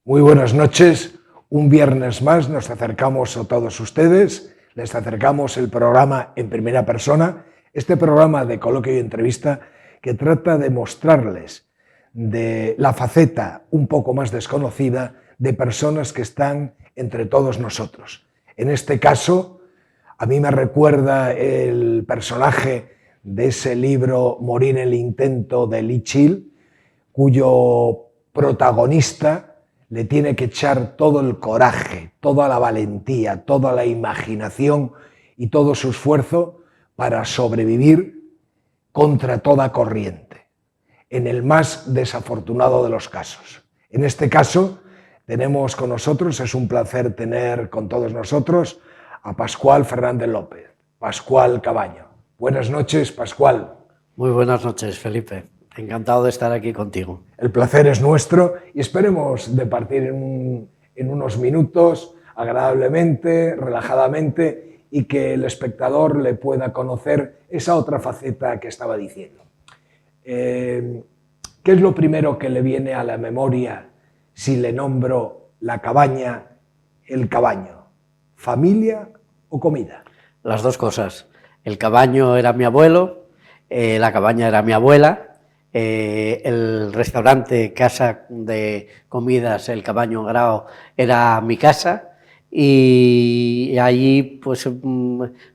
Muy buenas noches. Un viernes más nos acercamos a todos ustedes, les acercamos el programa En Primera Persona, este programa de coloquio y entrevista que trata de mostrarles de la faceta un poco más desconocida de personas que están entre todos nosotros. En este caso, a mí me recuerda el personaje de ese libro Morir en el intento de Lee Child, cuyo protagonista le tiene que echar todo el coraje, toda la valentía, toda la imaginación y todo su esfuerzo para sobrevivir contra toda corriente, en el más desafortunado de los casos. En este caso tenemos con nosotros, es un placer tener con todos nosotros a Pascual Fernández López, Pascual Cabaño. Buenas noches, Pascual. Muy buenas noches, Felipe. Encantado de estar aquí contigo. El placer es nuestro y esperemos de partir en unos minutos agradablemente, relajadamente y que el espectador le pueda conocer esa otra faceta que estaba diciendo. ¿Qué es lo primero que le viene a la memoria si le nombro la cabaña, el cabaño? ¿Familia o comida? Las dos cosas. El cabaño era mi abuelo, la cabaña era mi abuela. El restaurante, casa de comidas, el Cabaño en Grao, era mi casa y allí pues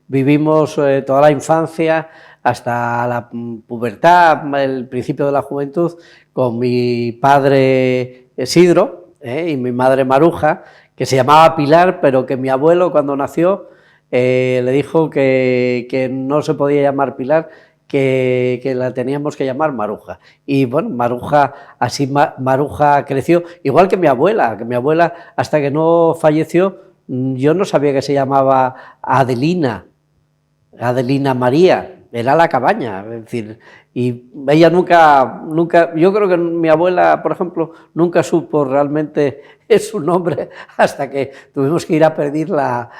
vivimos toda la infancia hasta la pubertad, el principio de la juventud, con mi padre Isidro y mi madre Maruja, que se llamaba Pilar, pero que mi abuelo cuando nació le dijo que no se podía llamar Pilar, que la teníamos que llamar Maruja. Y bueno, Maruja, así Maruja creció, igual que mi abuela hasta que no falleció, yo no sabía que se llamaba Adelina María, era la cabaña, es decir, y ella nunca, yo creo que mi abuela, por ejemplo, nunca supo realmente su nombre hasta que tuvimos que ir a pedir la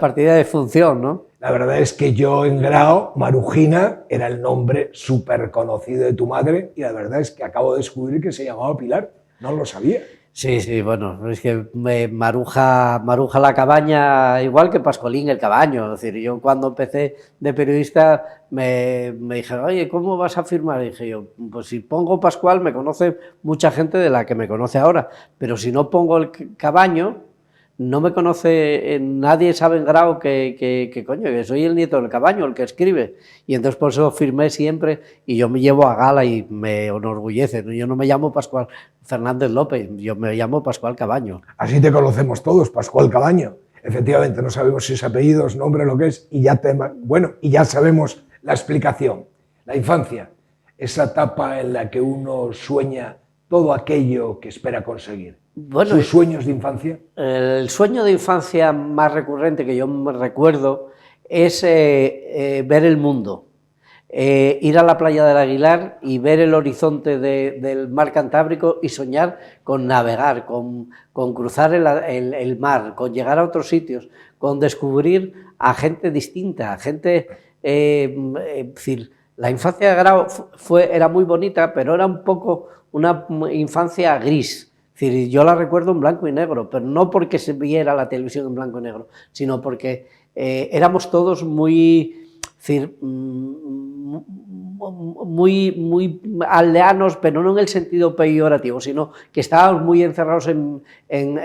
partida de función, ¿no? La verdad es que yo en Grao, Marujina, era el nombre súper conocido de tu madre y la verdad es que acabo de descubrir que se llamaba Pilar, no lo sabía. Sí, bueno, es que Maruja la cabaña, igual que Pascualín el cabaño, es decir, yo cuando empecé de periodista me dijeron, oye, ¿cómo vas a firmar? Y dije yo, pues si pongo Pascual me conoce mucha gente de la que me conoce ahora, pero si no pongo el cabaño, no me conoce, nadie sabe en Grao que coño, que soy el nieto del Cabaño, el que escribe. Y entonces por eso firmé siempre y yo me llevo a gala y me enorgullece. Yo no me llamo Pascual Fernández López, yo me llamo Pascual Cabaño. Así te conocemos todos, Pascual Cabaño. Efectivamente, no sabemos si es apellido, es nombre, lo que es, y ya sabemos la explicación. La infancia, esa etapa en la que uno sueña todo aquello que espera conseguir. Bueno, ¿sus sueños de infancia? El sueño de infancia más recurrente que yo me recuerdo es ver el mundo, ir a la playa del Aguilar y ver el horizonte del mar Cantábrico y soñar con navegar, con cruzar el mar, con llegar a otros sitios, con descubrir a gente distinta, a gente, es decir, la infancia de Grao era muy bonita, pero era un poco una infancia gris. Es decir, yo la recuerdo en blanco y negro, pero no porque se viera la televisión en blanco y negro, sino porque éramos todos muy, es decir, muy aldeanos, pero no en el sentido peyorativo, sino que estábamos muy encerrados en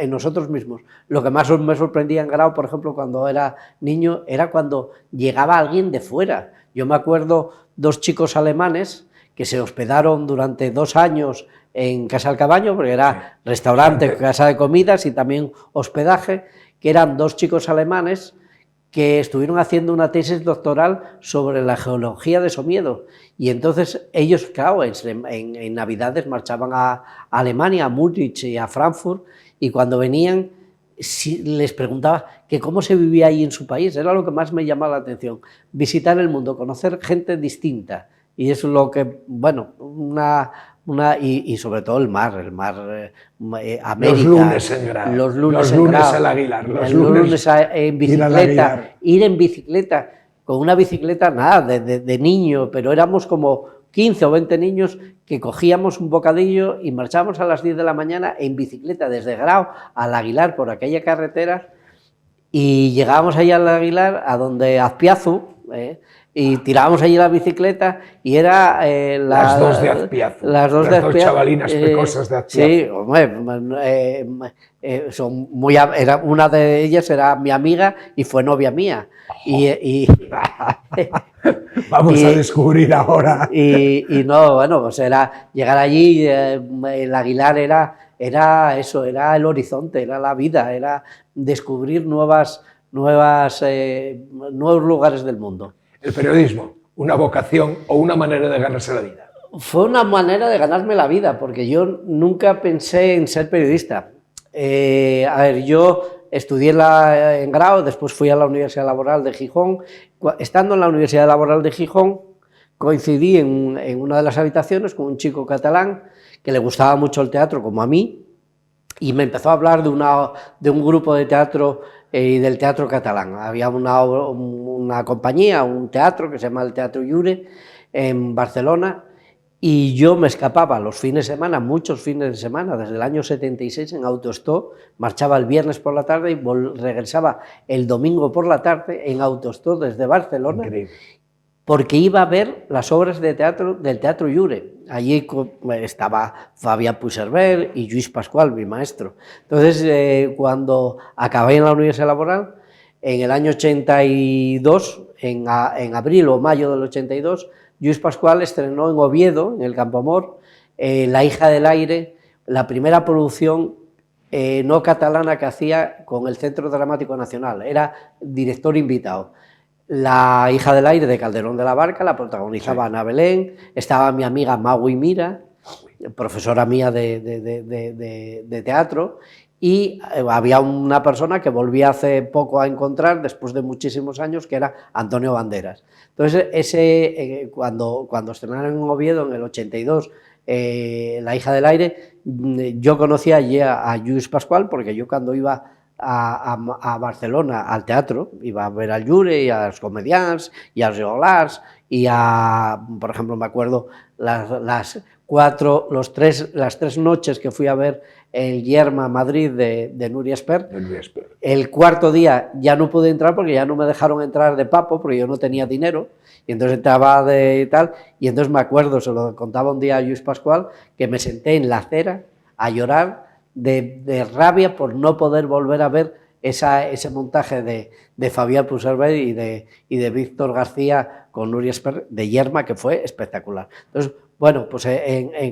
nosotros mismos. Lo que más me sorprendía en Grao, por ejemplo, cuando era niño, era cuando llegaba alguien de fuera. Yo me acuerdo dos chicos alemanes que se hospedaron durante 2 años en Casa del Cabaño, porque era restaurante, casa de comidas y también hospedaje, que eran 2 chicos alemanes que estuvieron haciendo una tesis doctoral sobre la geología de Somiedo. Y entonces ellos, claro, en Navidades marchaban a Alemania, a Múnich y a Frankfurt, y cuando venían les preguntaba que cómo se vivía ahí en su país. Era lo que más me llamaba la atención, visitar el mundo, conocer gente distinta. Y eso es lo que, bueno, y sobre todo el mar, América. Los lunes en Grao. Los lunes al Aguilar. Los lunes en bicicleta. Ir en bicicleta, con una bicicleta, nada, de niño, pero éramos como 15 o 20 niños que cogíamos un bocadillo y marchábamos a las 10 de la mañana en bicicleta desde Grau al Aguilar por aquella carretera, y llegábamos allí al Aguilar, a donde Azpiazu, y tirábamos allí la bicicleta y era las dos de Azpiazu, las dos chavalinas precosas de Azpiazu. Sí, hombre, son muy, una de ellas era mi amiga y fue novia mía. Vamos a descubrir ahora. Y no, bueno, pues era llegar allí, el Aguilar era eso, era el horizonte, era la vida, era descubrir nuevos lugares del mundo. El periodismo, ¿una vocación o una manera de ganarse la vida? Fue una manera de ganarme la vida, porque yo nunca pensé en ser periodista. A ver, yo estudié en Grau, después fui a la Universidad Laboral de Gijón. Estando en la Universidad Laboral de Gijón, coincidí en una de las habitaciones con un chico catalán que le gustaba mucho el teatro, como a mí, y me empezó a hablar de un grupo de teatro y del teatro catalán. Había una compañía, un teatro que se llama el Teatro Lliure en Barcelona, y yo me escapaba los fines de semana, muchos fines de semana, desde el año 76 en autostop, marchaba el viernes por la tarde y regresaba el domingo por la tarde en autostop desde Barcelona. Increíble. Porque iba a ver las obras de teatro del Teatro Lliure. Allí estaba Fabián Puigcerver y Lluís Pascual, mi maestro. Entonces, cuando acabé en la Universidad Laboral, en el año 82, en abril o mayo del 82, Lluís Pascual estrenó en Oviedo, en el Campoamor, La hija del aire, la primera producción no catalana que hacía con el Centro Dramático Nacional. Era director invitado. La hija del aire de Calderón de la Barca la protagonizaba Ana Belén, estaba mi amiga Magui Mira, profesora mía de teatro, y había una persona que volví hace poco a encontrar, después de muchísimos años, que era Antonio Banderas. Entonces, cuando estrenaron en Oviedo en el 82 La hija del aire, yo conocía allí a Lluís Pascual, porque yo cuando iba a Barcelona al teatro, iba a ver al Lliure y a los comedians y a los regulars y por ejemplo, me acuerdo las tres noches que fui a ver el Yerma Madrid de Núria Espert. El cuarto día ya no pude entrar porque ya no me dejaron entrar de papo, porque yo no tenía dinero, y entonces entraba de tal, y entonces me acuerdo, se lo contaba un día a Lluís Pascual, que me senté en la acera a llorar de rabia por no poder volver a ver ese montaje de Fabián Puigcerver y de Víctor García con Núria Espert de Yerma, que fue espectacular. Entonces, bueno, pues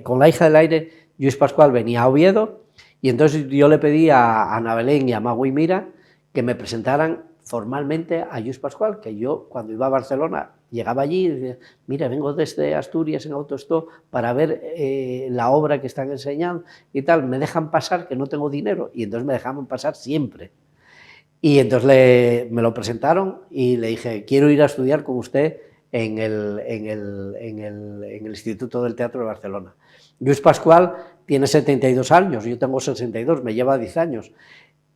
con La hija del aire, Lluís Pascual venía a Oviedo, y entonces yo le pedí a Ana Belén y a Magui Mira que me presentaran formalmente a Lluís Pascual, que yo cuando iba a Barcelona llegaba allí y decía, mira, vengo desde Asturias en autostop para ver la obra que están enseñando y tal, me dejan pasar, que no tengo dinero, y entonces me dejaban pasar siempre. Y entonces me lo presentaron y le dije, quiero ir a estudiar con usted en el Instituto del Teatro de Barcelona. Lluís Pascual tiene 72 años, yo tengo 62, me lleva 10 años.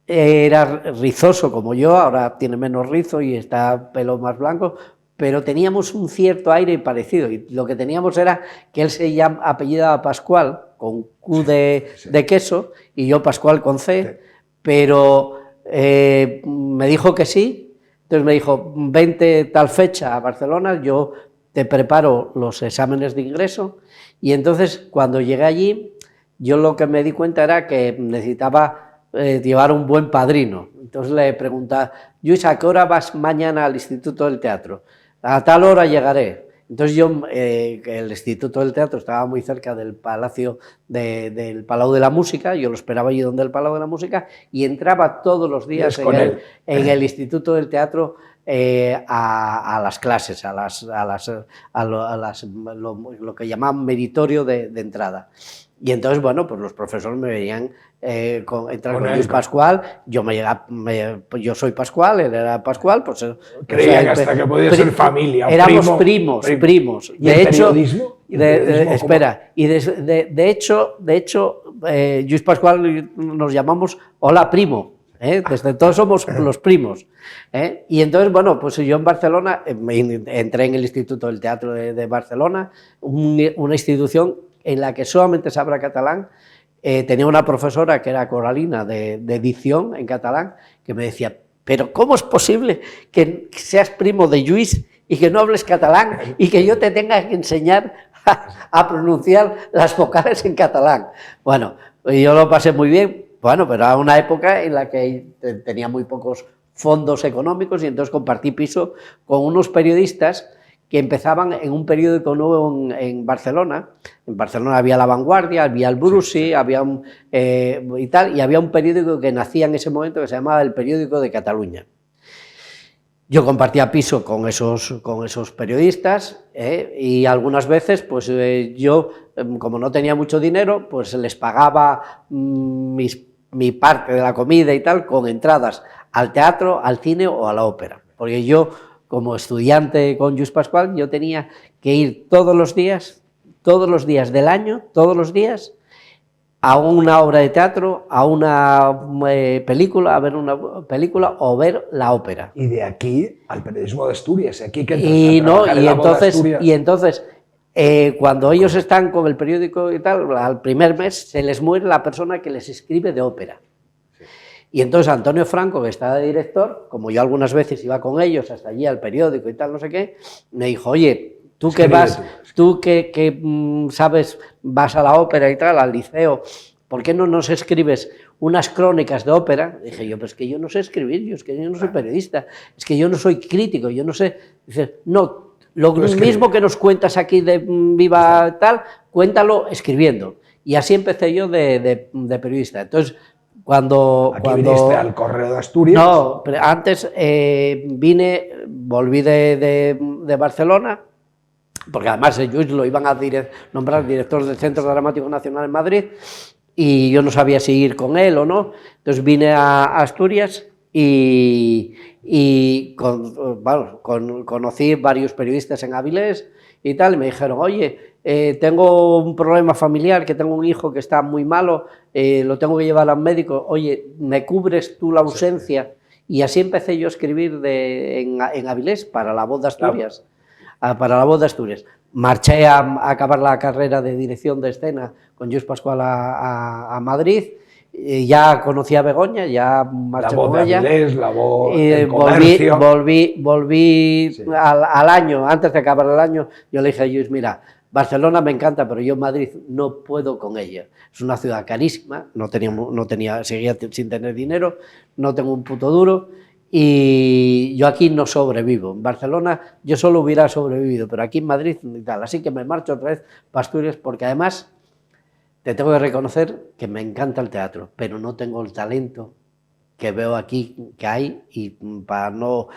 Era rizoso como yo, ahora tiene menos rizo y está pelo más blanco, pero teníamos un cierto aire parecido, y lo que teníamos era que él se apellidaba Pascual, con Q de queso, y yo Pascual con C, pero me dijo que sí. Entonces me dijo, vente tal fecha a Barcelona, yo te preparo los exámenes de ingreso, y entonces cuando llegué allí, yo lo que me di cuenta era que necesitaba llevar un buen padrino. Entonces le preguntaba, Lluís, ¿a qué hora vas mañana al Instituto del Teatro? A tal hora llegaré. Entonces yo, el Instituto del Teatro estaba muy cerca del Palacio del Palau de la Música, yo lo esperaba allí donde el Palau de la Música, y entraba todos los días en el Instituto del Teatro a las clases, lo que llamaban meritorio de entrada. Y entonces, bueno, pues los profesores me veían entrar con Lluís Pascual, yo soy Pascual, él era Pascual, pues... Creían hasta que podía ser familia. Éramos primos. ¿Y de hecho, periodismo? Espera, y de hecho, Lluís Pascual nos llamamos Hola Primo, Desde entonces somos los primos. Y entonces, bueno, pues yo en Barcelona entré en el Instituto del Teatro de Barcelona, una institución en la que solamente se habla catalán. Tenía una profesora que era coralina de edición en catalán, que me decía, pero ¿cómo es posible que seas primo de Lluís y que no hables catalán y que yo te tenga que enseñar a pronunciar las vocales en catalán? Bueno, yo lo pasé muy bien, bueno, pero era una época en la que tenía muy pocos fondos económicos y entonces compartí piso con unos periodistas que empezaban en un periódico nuevo en Barcelona. En Barcelona había La Vanguardia, había El Brusi, había y tal, y había un periódico que nacía en ese momento que se llamaba El Periódico de Cataluña. Yo compartía piso con esos periodistas y algunas veces pues yo, como no tenía mucho dinero, pues les pagaba mi parte de la comida y tal con entradas al teatro, al cine o a la ópera. Porque yo, como estudiante con Lluís Pascual, yo tenía que ir todos los días del año, todos los días, a una obra de teatro, a una película, a ver una película o ver la ópera. Y de aquí al periodismo de Asturias, aquí que entonces cuando ellos están con el periódico y tal, al primer mes se les muere la persona que les escribe de ópera. Y entonces Antonio Franco, que estaba de director, como yo algunas veces iba con ellos hasta allí al periódico y tal, no sé qué, me dijo, oye, tú que vas, tú que sabes, vas a la ópera y tal, al liceo, ¿por qué no nos escribes unas crónicas de ópera? Dije yo, pues que yo no sé escribir, es que yo no soy periodista, es que yo no soy crítico, yo no sé. Dice, no, lo mismo que nos cuentas aquí de Viva tal, cuéntalo escribiendo. Y así empecé yo de periodista. Entonces, Cuando viniste al Correo de Asturias. No, pero antes volví de Barcelona, porque además Lluís lo iban a nombrar director del Centro Dramático Nacional en Madrid, y yo no sabía si ir con él o no. Entonces vine a Asturias y conocí varios periodistas en Avilés y tal, y me dijeron, oye, tengo un problema familiar, que tengo un hijo que está muy malo, lo tengo que llevar al médico, oye, ¿me cubres tú la ausencia? Sí. Y así empecé yo a escribir en Avilés para La Voz de Asturias. Claro. Para La Voz de Asturias. Marché a acabar la carrera de dirección de escena con Lluís Pascual a Madrid. Ya conocí a Begoña, ya marché con ella. Avilés, La Voz, volví sí. al año, antes de acabar el año, yo le dije a Lluís, mira, Barcelona me encanta, pero yo en Madrid no puedo con ella. Es una ciudad carísima, seguía sin tener dinero, no tengo un puto duro y yo aquí no sobrevivo. En Barcelona yo solo hubiera sobrevivido, pero aquí en Madrid y tal. Así que me marcho otra vez para Asturias porque además te tengo que reconocer que me encanta el teatro, pero no tengo el talento que veo aquí que hay, y para no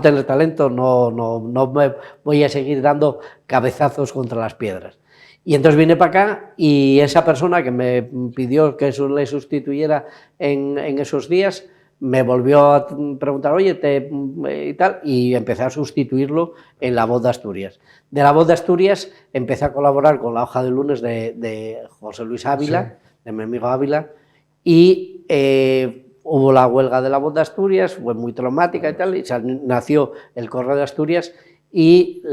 tener talento no me voy a seguir dando cabezazos contra las piedras. Y entonces vine para acá y esa persona que me pidió que le sustituyera en esos días me volvió a preguntar, oye, y tal, y empecé a sustituirlo en La Voz de Asturias. De La Voz de Asturias empecé a colaborar con La Hoja de Lunes de José Luis Ávila, sí. De mi amigo Ávila, y hubo la huelga de La Voz de Asturias, fue muy traumática y tal, y nació el Correo de Asturias, y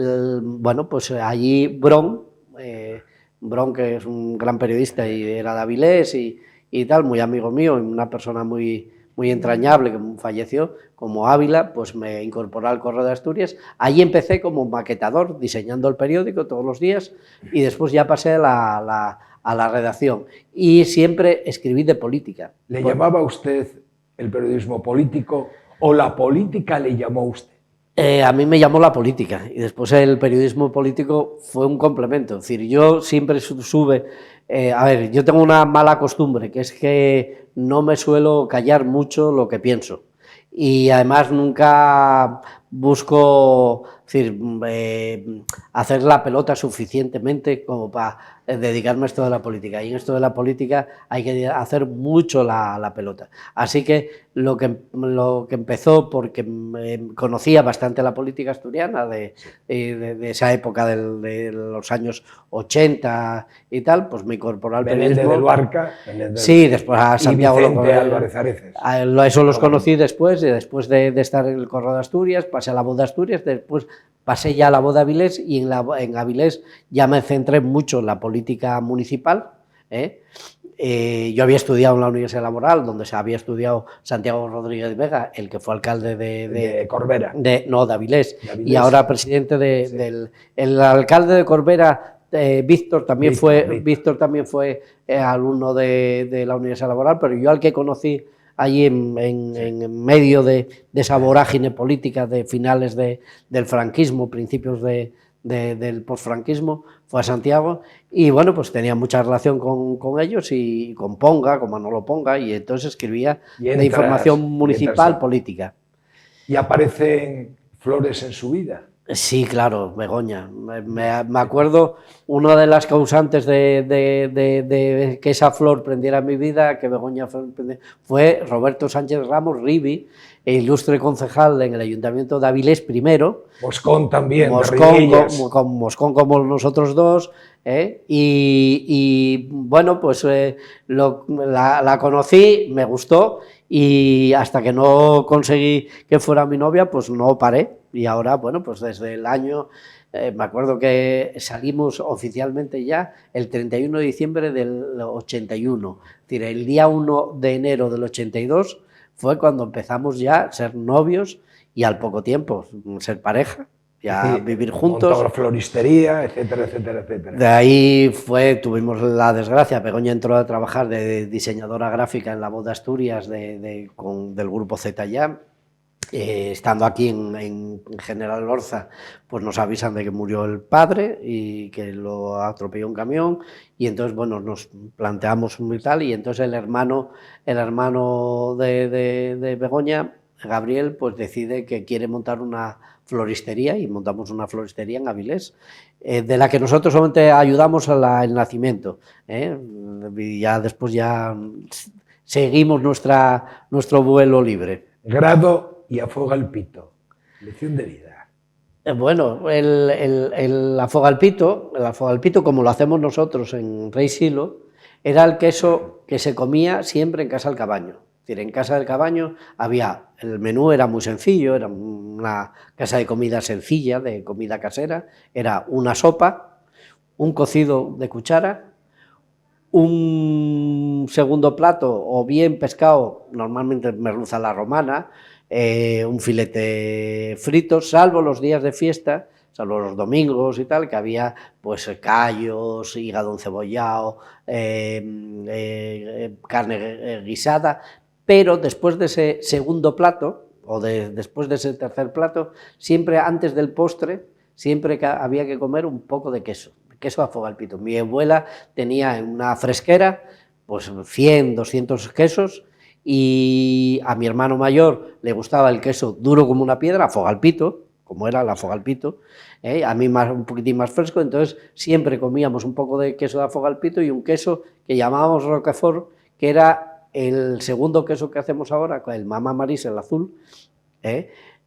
bueno, pues allí Bron, que es un gran periodista y era de Avilés y tal, muy amigo mío, una persona muy entrañable que falleció, como Ávila, pues me incorporó al Correo de Asturias. Allí empecé como maquetador, diseñando el periódico todos los días, y después ya pasé a la redacción. Y siempre escribí de política. ¿Le llamaba usted el periodismo político o la política le llamó a usted? A mí me llamó la política y después el periodismo político fue un complemento. Es decir, yo siempre yo tengo una mala costumbre, que es que no me suelo callar mucho lo que pienso. Y además nunca busco hacer la pelota suficientemente como para dedicarme a esto de la política. Y en esto de la política hay que hacer mucho la pelota. Así que lo que empezó, porque conocía bastante la política asturiana de esa época de los años 80 y tal, pues me incorporé al periodismo. Del Barca. Sí, después a Santiago. Vicente Álvarez Areces. Eso los conocí después, y después de estar en el Correo de Asturias, pasé a la Voz de Asturias, después pasé ya a la Voz de Avilés, y en Avilés ya me centré mucho en la política municipal. Yo había estudiado en la Universidad Laboral, donde se había estudiado Santiago Rodríguez Vega, el que fue alcalde de Corbera. De Avilés, y ahora presidente el alcalde de Corbera. Víctor también fue alumno de la Universidad Laboral, pero yo al que conocí allí en medio de esa vorágine política de finales del franquismo, principios del posfranquismo, fue a Santiago, y bueno, pues tenía mucha relación con ellos, y con Ponga, con Manolo Ponga, y entonces escribía de información municipal, política. ¿Y aparecen flores en su vida? Sí, claro, Begoña. Me acuerdo, una de las causantes de que esa flor prendiera en mi vida, que Begoña fue Roberto Sánchez Ramos Rivi, ilustre concejal en el Ayuntamiento de Avilés primero. Moscón también, Moscón como nosotros dos. Y bueno, pues la conocí, me gustó, y hasta que no conseguí que fuera mi novia, pues no paré. Y ahora, bueno, pues desde el año, me acuerdo que salimos oficialmente ya el 31 de diciembre del 81. Es decir, el día 1 de enero del 82 fue cuando empezamos ya a ser novios, y al poco tiempo ser pareja, ya vivir juntos. Montamos floristería, etcétera, etcétera, etcétera. De ahí tuvimos la desgracia, Begoña entró a trabajar de diseñadora gráfica en la Voz de Asturias del grupo Z-Ya. Estando aquí en General Lorza, pues nos avisan de que murió el padre y que lo atropelló un camión, y entonces, bueno, nos planteamos muy tal, y entonces el hermano de Begoña, Gabriel, pues decide que quiere montar una floristería, y montamos una floristería en Avilés, de la que nosotros solamente ayudamos el nacimiento, y ya después ya seguimos nuestro vuelo libre. Grado y Afoga el Pito, lección de vida. Bueno, el Afoga el Pito, como lo hacemos nosotros en Rey Silo, era el queso que se comía siempre en Casa del Cabaño. Es decir, en Casa del Cabaño el menú era muy sencillo, era una casa de comida sencilla, de comida casera, era una sopa, un cocido de cuchara, un segundo plato, o bien pescado, normalmente merluza a la romana, un filete frito, salvo los días de fiesta, salvo los domingos y tal, que había pues callos, hígado encebollado, carne guisada, pero después de ese segundo plato, o después de ese tercer plato, siempre antes del postre, siempre había que comer un poco de queso Afoga el Pito. Mi abuela tenía en una fresquera pues 100, 200 quesos, y a mi hermano mayor le gustaba el queso duro como una piedra, Afoga el Pito, como era la Afoga el Pito, a mí un poquitín más fresco, entonces siempre comíamos un poco de queso de Afoga el Pito y un queso que llamábamos Roquefort, que era el segundo queso que hacemos ahora, el Mamá Marís, el azul,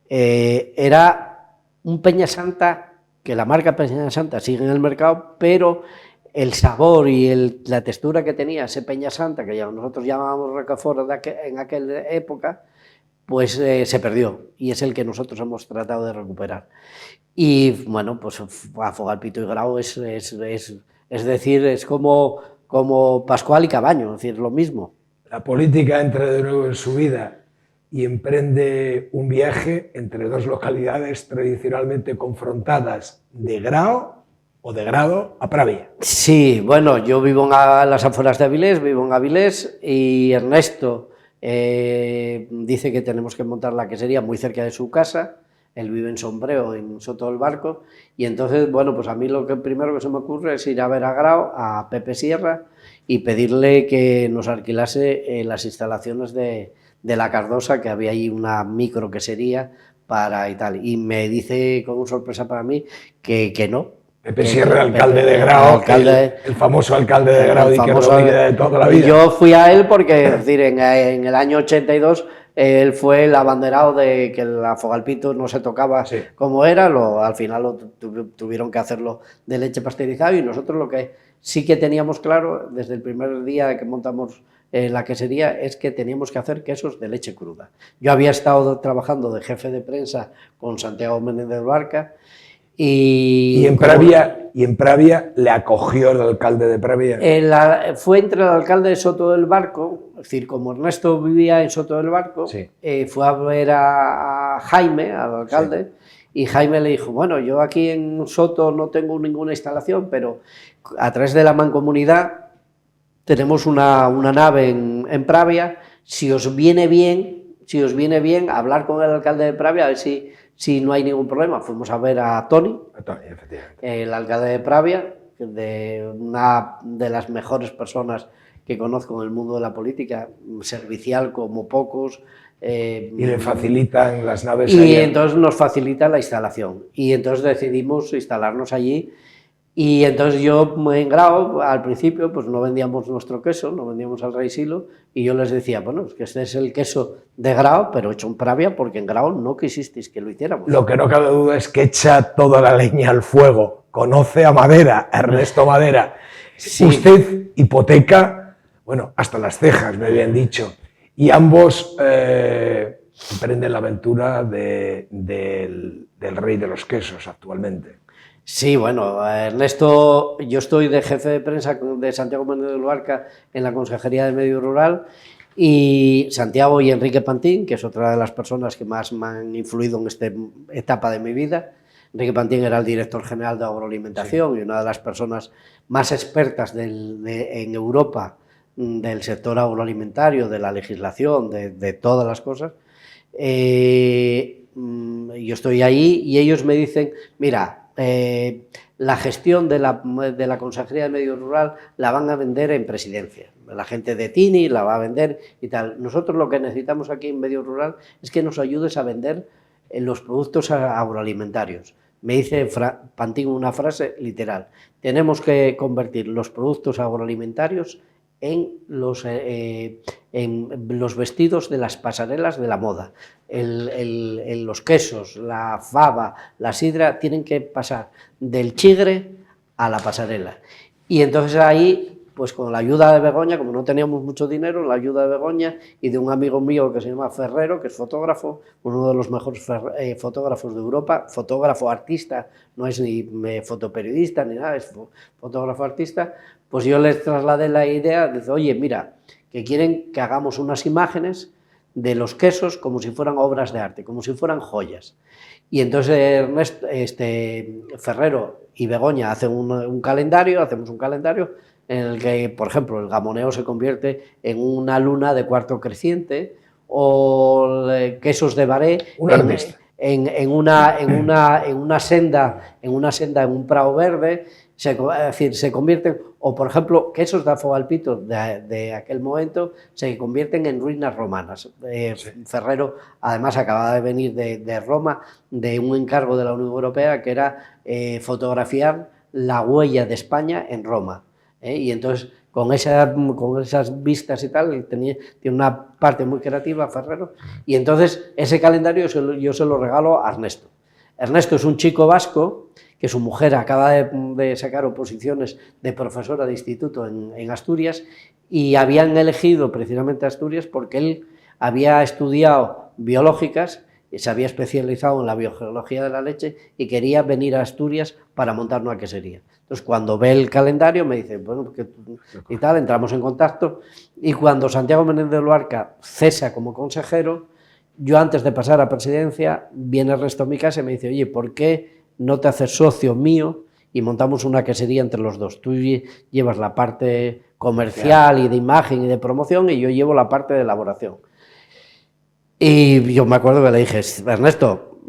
era un Peña Santa, que la marca Peña Santa sigue en el mercado, pero el sabor y la textura que tenía ese Peña Santa, que nosotros llamábamos Roquefort en aquella época, pues se perdió, y es el que nosotros hemos tratado de recuperar. Y bueno, pues Afoga el Pito y Grau es decir, es como Pascual y Cabaño, es decir, lo mismo. La política entra de nuevo en su vida y emprende un viaje entre dos localidades tradicionalmente confrontadas, de Grao o de Grado a Pravia. Sí, bueno, yo vivo en las afueras de Avilés, vivo en Avilés, y Ernesto dice que tenemos que montar la quesería muy cerca de su casa. Él vive en Sombreo, en Soto del Barco, y entonces, bueno, pues a mí lo primero que se me ocurre es ir a ver a Grao, a Pepe Sierra, y pedirle que nos alquilase las instalaciones de la Cardosa, que había ahí una micro quesería para y tal. Y me dice con sorpresa para mí que no. Pepe Sierra, alcalde de Grao, el famoso alcalde de Grao de toda la vida. Yo fui a él porque, es decir, en el año 82 él fue el abanderado de que el afogalpito no se tocaba como era, al final tuvieron que hacerlo de leche pasteurizada, y nosotros lo que sí que teníamos claro desde el primer día que montamos la quesería es que teníamos que hacer quesos de leche cruda. Yo había estado trabajando de jefe de prensa con Santiago Menéndez Luarca, y en Pravia le acogió el alcalde de Pravia. Fue entre el alcalde de Soto del Barco, es decir, como Ernesto vivía en Soto del Barco, fue a ver a Jaime, al alcalde, y Jaime le dijo, bueno, yo aquí en Soto no tengo ninguna instalación, pero a través de la mancomunidad tenemos una nave en Pravia, si os viene bien hablar con el alcalde de Pravia, a ver si no hay ningún problema. Fuimos a ver a Toni, el alcalde de Pravia, una de las mejores personas que conozco en el mundo de la política, servicial como pocos. Y le facilitan las naves. Y entonces nos facilita la instalación. Y entonces decidimos instalarnos allí. Y entonces yo en Grao, al principio, pues no vendíamos nuestro queso, no vendíamos al Rey Silo, y yo les decía, bueno, es que este es el queso de Grao, pero hecho en Pravia, porque en Grao no quisisteis que lo hiciéramos. Lo que no cabe duda es que echa toda la leña al fuego, conoce a Madera, a Ernesto Madera. Sí. Usted hipoteca, bueno, hasta las cejas, me habían dicho, y ambos emprenden la aventura del rey de los quesos actualmente. Sí, bueno, Ernesto, yo estoy de jefe de prensa de Santiago Menéndez Luarca en la Consejería de Medio Rural, y Santiago y Enrique Pantín, que es otra de las personas que más me han influido en esta etapa de mi vida. Enrique Pantín era el director general de agroalimentación y una de las personas más expertas en Europa del sector agroalimentario, de la legislación, de todas las cosas. Yo estoy ahí y ellos me dicen, mira, la gestión de la Consejería de Medio Rural la van a vender en Presidencia. La gente de Tini la va a vender y tal. Nosotros lo que necesitamos aquí en Medio Rural es que nos ayudes a vender los productos agroalimentarios. Me dice Pantín una frase literal: tenemos que convertir los productos agroalimentarios en los vestidos de las pasarelas de la moda. Los quesos, la fava, la sidra tienen que pasar del chigre a la pasarela. Y entonces ahí, pues con la ayuda de Begoña, como no teníamos mucho dinero, la ayuda de Begoña y de un amigo mío que se llama Ferrero, que es fotógrafo, uno de los mejores fotógrafos de Europa, fotógrafo artista, no es ni fotoperiodista ni nada, es fotógrafo artista. Pues yo les trasladé la idea, dice, oye, mira, que quieren que hagamos unas imágenes de los quesos como si fueran obras de arte, como si fueran joyas. Y entonces Ferrero y Begoña hacen un calendario, hacemos un calendario en el que, por ejemplo, el gamoneo se convierte en una luna de cuarto creciente, o quesos de Baré en una senda, en un prado verde. Es decir, se convierten, o por ejemplo, quesos de afogalpito de aquel momento se convierten en ruinas romanas. Ferrero, además, acababa de venir de Roma, de un encargo de la Unión Europea, que era fotografiar la huella de España en Roma. Y entonces, con esas vistas y tal, tiene una parte muy creativa, Ferrero, y entonces ese calendario yo se lo regalo a Ernesto. Ernesto es un chico vasco que su mujer acaba de sacar oposiciones de profesora de instituto en Asturias, y habían elegido precisamente Asturias porque él había estudiado biológicas, se había especializado en la biogeología de la leche y quería venir a Asturias para montar una quesería. Entonces, cuando ve el calendario me dice, bueno, y tal, entramos en contacto, y cuando Santiago Menéndez Luarca cesa como consejero, yo antes de pasar a presidencia, viene Ernesto a mi casa y me dice, oye, ¿por qué no te haces socio mío y montamos una quesería entre los dos? Tú llevas la parte comercial y de imagen y de promoción, y yo llevo la parte de elaboración. Y yo me acuerdo que le dije, Ernesto,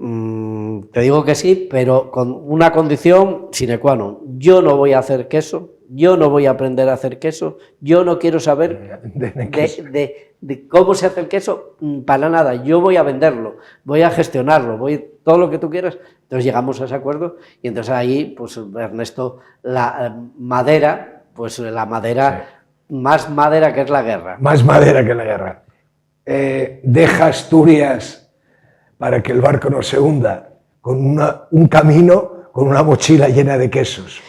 te digo que sí, pero con una condición sine qua non: yo no voy a hacer queso yo no voy a aprender a hacer queso, yo no quiero saber de cómo se hace el queso, para nada, yo voy a venderlo, voy a gestionarlo, todo lo que tú quieras. Entonces llegamos a ese acuerdo y entonces ahí, pues Ernesto, la madera, pues la madera, sí, más madera que es la guerra. Más madera que la guerra. Deja Asturias para que el barco no se hunda con un camino con una mochila llena de quesos.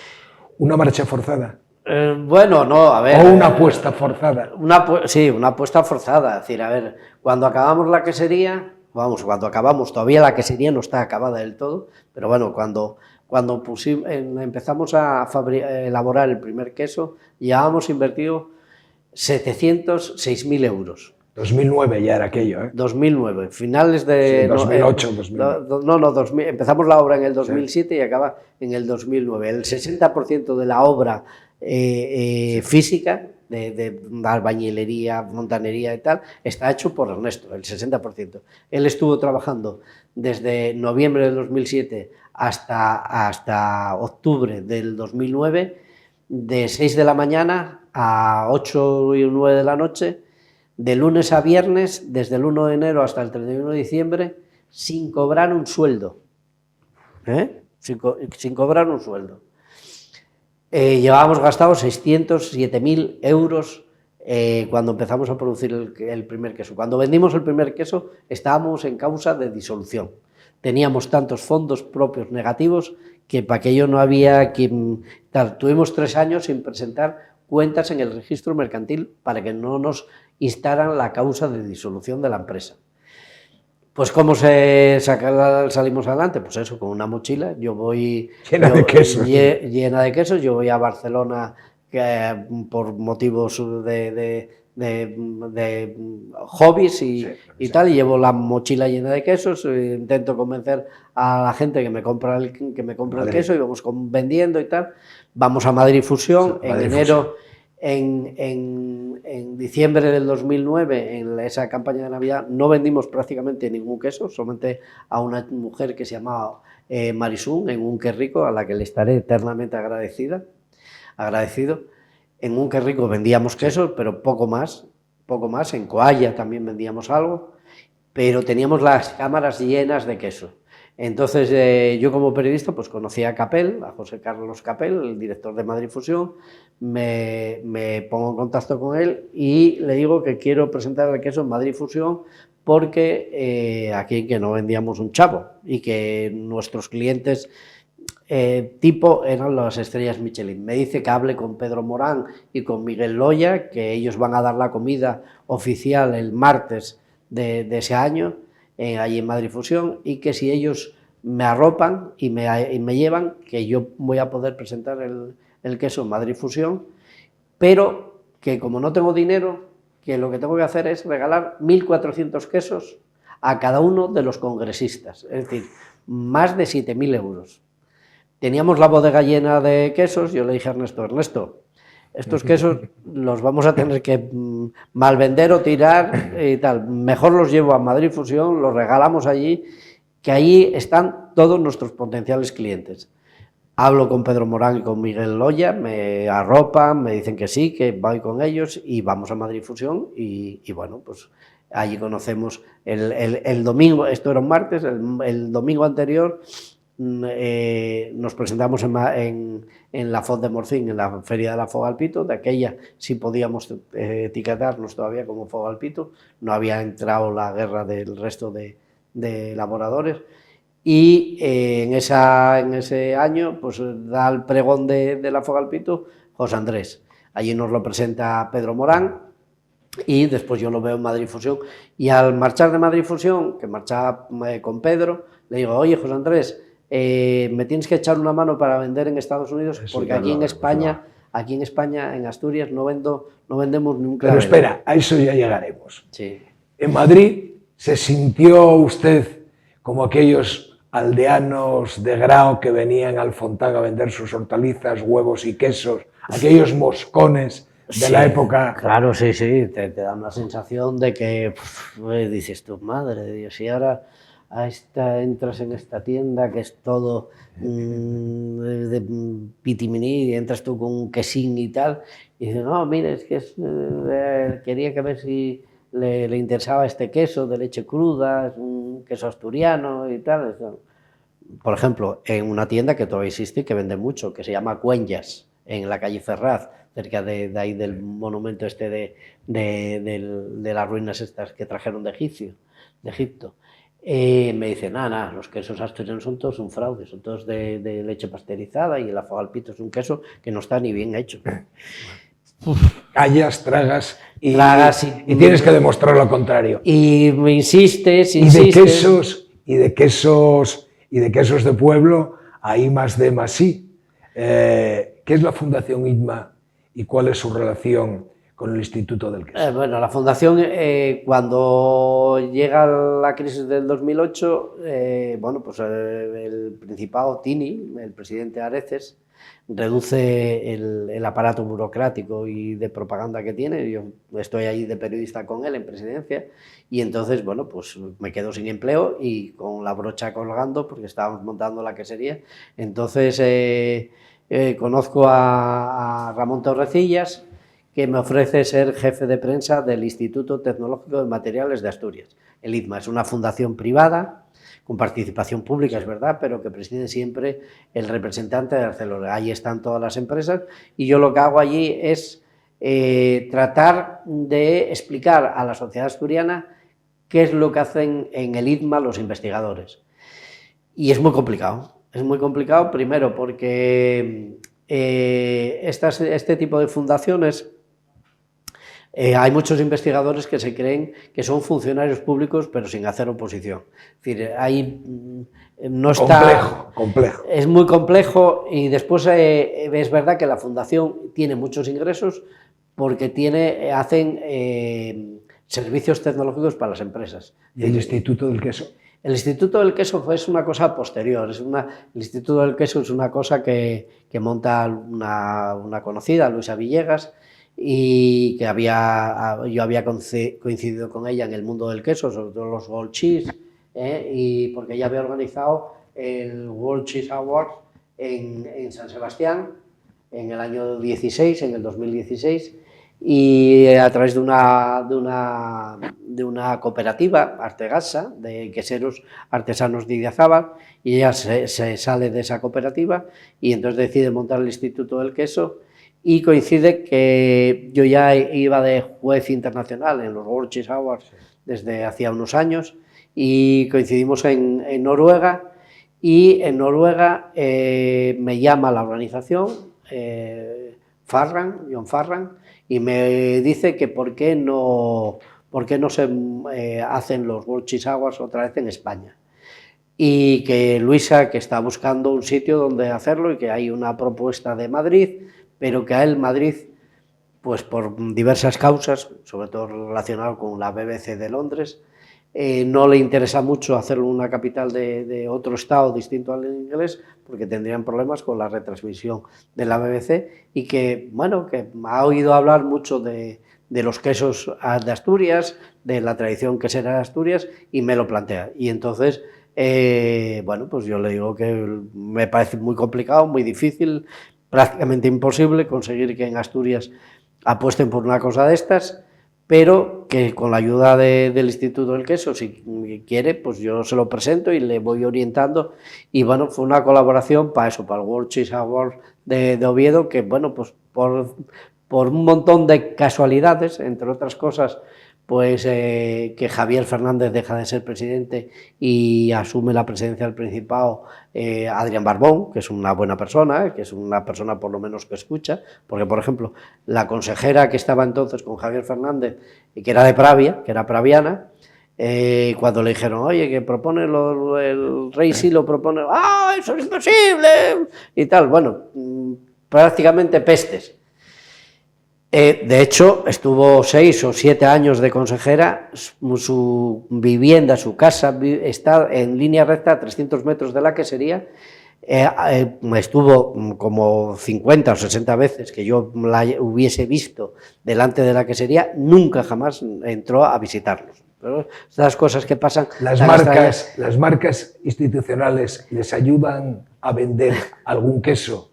¿Una marcha forzada? Bueno, no, a ver... ¿O una apuesta forzada? Sí, una apuesta forzada. Es decir, a ver, cuando acabamos la quesería, cuando acabamos, todavía la quesería no está acabada del todo, pero bueno, cuando empezamos a elaborar el primer queso, ya habíamos invertido 706.000 euros. 2009 ya era aquello, ¿eh? 2009, finales de... Sí, 2008, 2009. Empezamos la obra en el 2007 sí, y acaba en el 2009. El 60% de la obra física, de albañilería, fontanería y tal, está hecho por Ernesto, el 60%. Él estuvo trabajando desde noviembre del 2007 hasta octubre del 2009, de 6 de la mañana a 8 y 9 de la noche, de lunes a viernes, desde el 1 de enero hasta el 31 de diciembre, sin cobrar un sueldo. Sin cobrar un sueldo. Llevábamos gastados 607.000 euros cuando empezamos a producir el primer queso. Cuando vendimos el primer queso estábamos en causa de disolución. Teníamos tantos fondos propios negativos que para aquello no había quien... Tuvimos 3 años sin presentar cuentas en el registro mercantil para que no nos instaran la causa de disolución de la empresa. Pues ¿cómo salimos adelante? Pues eso, con una mochila. Yo voy... Llena de quesos. Llena de quesos. Yo voy a Barcelona por motivos de hobbies y tal, y llevo la mochila llena de quesos, intento convencer a la gente que me compra el queso y vamos vendiendo y tal. Vamos a Madrid Fusión, sí, en enero... En diciembre del 2009, en esa campaña de Navidad, no vendimos prácticamente ningún queso, solamente a una mujer que se llamaba Marisún, en un Qué Rico, a la que le estaré eternamente agradecido. En un Qué Rico vendíamos quesos, pero poco más. En Coalla también vendíamos algo, pero teníamos las cámaras llenas de queso. Entonces yo como periodista pues conocí a Capel, a José Carlos Capel, el director de Madrid Fusión, me pongo en contacto con él y le digo que quiero presentar el queso en Madrid Fusión porque aquí que no vendíamos un chavo y que nuestros clientes tipo eran las estrellas Michelin. Me dice que hable con Pedro Morán y con Miguel Loya, que ellos van a dar la comida oficial el martes de ese año, allí en Madrid Fusión, y que si ellos me arropan y me llevan, que yo voy a poder presentar el queso en Madrid Fusión, pero que como no tengo dinero, que lo que tengo que hacer es regalar 1.400 quesos a cada uno de los congresistas, es decir, más de 7.000 euros. Teníamos la bodega llena de quesos, yo le dije a Ernesto, estos quesos los vamos a tener que malvender o tirar y tal. Mejor los llevo a Madrid Fusión, los regalamos allí, que allí están todos nuestros potenciales clientes. Hablo con Pedro Morán y con Miguel Loya, me arropan, me dicen que sí, que voy con ellos y vamos a Madrid Fusión y bueno, pues allí conocemos el domingo, esto era un martes, el domingo anterior nos presentamos en la Font de Morcín, en la Feria de la Foga al Pito, de aquella sí podíamos etiquetarnos todavía como Foga al Pito, no había entrado la guerra del resto de elaboradores, y en ese año pues da el pregón de la Foga al Pito José Andrés, allí nos lo presenta Pedro Morán, y después yo lo veo en Madrid Fusión, y al marchar de Madrid Fusión, que marchaba con Pedro, le digo, oye José Andrés, me tienes que echar una mano para vender en Estados Unidos, porque aquí en España, en Asturias, no vendemos ni un clavel. Pero espera, a eso ya llegaremos. Sí. En Madrid, ¿se sintió usted como aquellos aldeanos de Grao que venían al Fontán a vender sus hortalizas, huevos y quesos, aquellos moscones de la época? Claro, sí, te da una sensación de que dices tú, madre de Dios, y ahora entras en esta tienda que es todo de pitiminí, y entras tú con un quesín y tal, y dices, no, mire, es que quería que ver si le interesaba este queso de leche cruda, es un queso asturiano y tal. Por ejemplo, en una tienda que todavía existe, que vende mucho, que se llama Cuenyas, en la calle Ferraz, cerca de ahí del monumento este de las ruinas estas que trajeron de Egipto. Me dicen, nada, los quesos asturianos son todos un fraude, son todos de leche pasteurizada, y el afogalpito es un queso que no está ni bien hecho. Callas, tragas y y tienes que demostrar lo contrario. Y me insistes. Y de quesos de pueblo, hay más de más sí. ¿Qué es la Fundación ITMA y cuál es su relación con el Instituto del Queso? Bueno, la Fundación, cuando llega la crisis del 2008, bueno, pues el Principado, Tini, el presidente Areces, reduce el aparato burocrático y de propaganda que tiene. Yo estoy ahí de periodista con él en presidencia, y entonces, bueno, pues me quedo sin empleo y con la brocha colgando porque estábamos montando la quesería. Entonces conozco a Ramón Torrecillas, que me ofrece ser jefe de prensa del Instituto Tecnológico de Materiales de Asturias. El ITMA es una fundación privada, con participación pública, es verdad, pero que preside siempre el representante de Arcelor. Ahí están todas las empresas, y yo lo que hago allí es tratar de explicar a la sociedad asturiana qué es lo que hacen en el ITMA los investigadores. Y es muy complicado, primero porque este tipo de fundaciones, hay muchos investigadores que se creen que son funcionarios públicos pero sin hacer oposición. Es decir, ahí no está... Complejo. Es muy complejo, y después es verdad que la fundación tiene muchos ingresos porque hacen servicios tecnológicos para las empresas. ¿Y el Instituto del Queso? El Instituto del Queso es una cosa posterior. El Instituto del Queso es una cosa que monta una conocida, Luisa Villegas, y que yo había coincidido con ella en el mundo del queso, sobre todo los World Cheese, y porque ella había organizado el World Cheese Awards en San Sebastián en el año 16, en el 2016, y a través de una cooperativa artegasa de queseros artesanos de Idiazábal, y ella se sale de esa cooperativa y entonces decide montar el Instituto del Queso. Y coincide que yo ya iba de juez internacional en los World Cheese Awards desde hacía unos años, y coincidimos en Noruega, y en Noruega me llama la organización, John Farran, y me dice que por qué no se hacen los World Cheese Awards otra vez en España. Y que Luisa, que está buscando un sitio donde hacerlo, y que hay una propuesta de Madrid, pero que a él Madrid, pues por diversas causas, sobre todo relacionado con la BBC de Londres, no le interesa mucho hacerlo en una capital de otro estado distinto al inglés, porque tendrían problemas con la retransmisión de la BBC, y que, bueno, que ha oído hablar mucho de los quesos de Asturias, de la tradición quesera de Asturias, y me lo plantea. Y entonces, bueno, pues yo le digo que me parece muy complicado, muy difícil, prácticamente imposible conseguir que en Asturias apuesten por una cosa de estas, pero que con la ayuda del Instituto del Queso, si quiere, pues yo se lo presento y le voy orientando. Y bueno, fue una colaboración para eso, para el World Cheese Award de Oviedo, que bueno, pues por un montón de casualidades, entre otras cosas, pues que Javier Fernández deja de ser presidente y asume la presidencia del Principado Adrián Barbón, que es una buena persona, que es una persona por lo menos que escucha, porque por ejemplo la consejera que estaba entonces con Javier Fernández, y que era de Pravia, que era praviana, cuando le dijeron, oye, que propone el rey sí lo propone, ¡ah, eso es imposible! Y tal, bueno, prácticamente pestes. De hecho, estuvo 6 o 7 años de consejera, su vivienda, su casa, está en línea recta a 300 metros de la quesería. Estuvo como 50 o 60 veces que yo la hubiese visto delante de la quesería, nunca jamás entró a visitarlos. Pero estas cosas que pasan... Las marcas institucionales les ayudan a vender algún queso.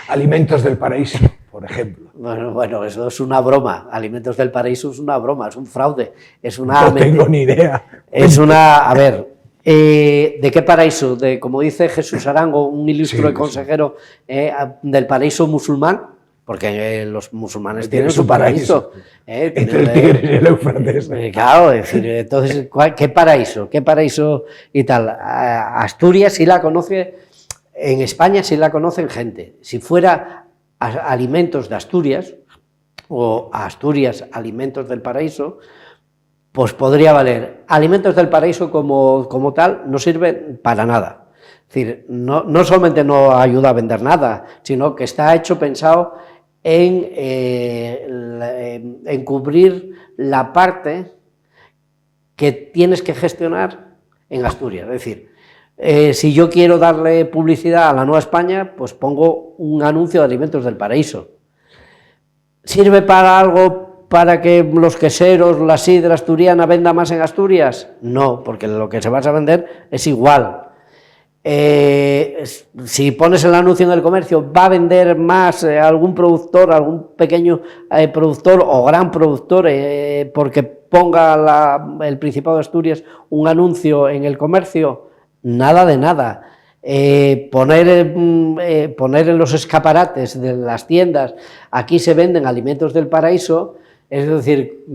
Alimentos del Paraíso, por ejemplo. Bueno, eso es una broma. Alimentos del Paraíso es una broma, es un fraude. Es una No tengo ni idea. Es una... A ver, ¿de qué paraíso? Como dice Jesús Arango, un ilustre consejero del paraíso musulmán, porque los musulmanes tienen su paraíso. Entre el Tigris y el Éufrates. Claro, es decir, entonces, ¿qué paraíso? ¿Qué paraíso y tal? Asturias sí la conoce, en España sí la conocen gente. Si fuera Alimentos de Asturias, o Asturias Alimentos del Paraíso, pues podría valer. Alimentos del Paraíso como tal no sirve para nada. Es decir, no solamente no ayuda a vender nada, sino que está hecho pensado en cubrir la parte que tienes que gestionar en Asturias. Es decir, si yo quiero darle publicidad a la Nueva España, pues pongo un anuncio de Alimentos del Paraíso. ¿Sirve para algo para que los queseros, la sidra asturiana venda más en Asturias? No, porque lo que se va a vender es igual. Si pones el anuncio en el comercio, ¿va a vender más algún productor, algún pequeño productor o gran productor porque ponga el Principado de Asturias un anuncio en el comercio? Nada de nada. Poner en los escaparates de las tiendas, aquí se venden Alimentos del Paraíso, es decir,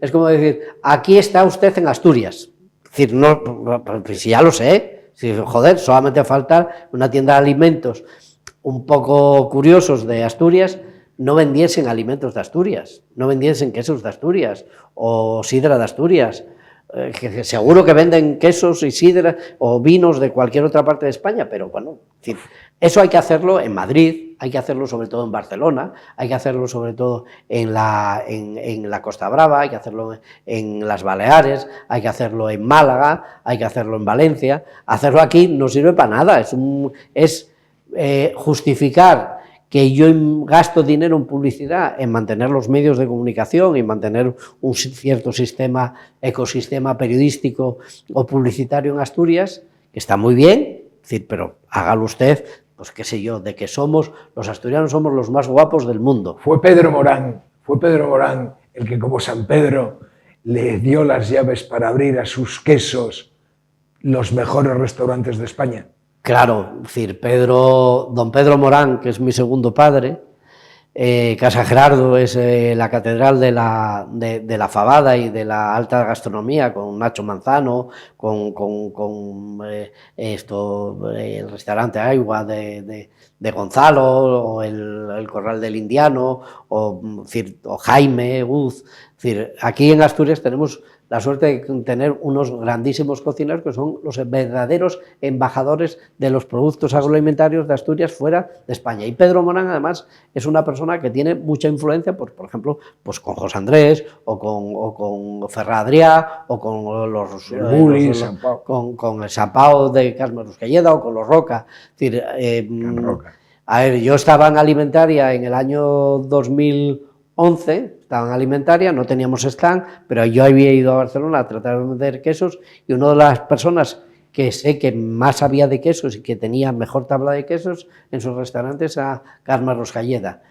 es como decir, aquí está usted en Asturias. Es decir, no, pues ya lo sé. Sí, joder, solamente falta una tienda de alimentos un poco curiosos de Asturias no vendiesen alimentos de Asturias, no vendiesen quesos de Asturias o sidra de Asturias, que seguro que venden quesos y sidra o vinos de cualquier otra parte de España, pero bueno, en fin, eso hay que hacerlo en Madrid, hay que hacerlo sobre todo en Barcelona, hay que hacerlo sobre todo en la Costa Brava, hay que hacerlo en las Baleares, hay que hacerlo en Málaga, hay que hacerlo en Valencia. Hacerlo aquí no sirve para nada, es justificar que yo gasto dinero en publicidad, en mantener los medios de comunicación y mantener un cierto ecosistema periodístico o publicitario en Asturias, que está muy bien, pero hágalo usted, pues qué sé yo, de que los asturianos somos los más guapos del mundo. Fue Pedro Morán el que como San Pedro le dio las llaves para abrir a sus quesos los mejores restaurantes de España. Claro, es decir, don Pedro Morán, que es mi segundo padre, Casa Gerardo es la catedral de la fabada y de la alta gastronomía, con Nacho Manzano, con el restaurante Aigua de Gonzalo, o el Corral del Indiano, o Jaime Guz. Es decir, aquí en Asturias tenemos la suerte de tener unos grandísimos cocineros que son los verdaderos embajadores de los productos agroalimentarios de Asturias fuera de España. Y Pedro Morán, además, es una persona que tiene mucha influencia, por ejemplo, pues con José Andrés, o con Ferran Adrià, o con con el San Pau de Carme Ruscalleda, o con los Roca. Es decir, a ver, yo estaba en Alimentaria en el año 2011, estaba en Alimentaria, no teníamos stand, pero yo había ido a Barcelona a tratar de vender quesos, y una de las personas que sé que más sabía de quesos y que tenía mejor tabla de quesos en sus restaurantes a Carme Ruscalleda.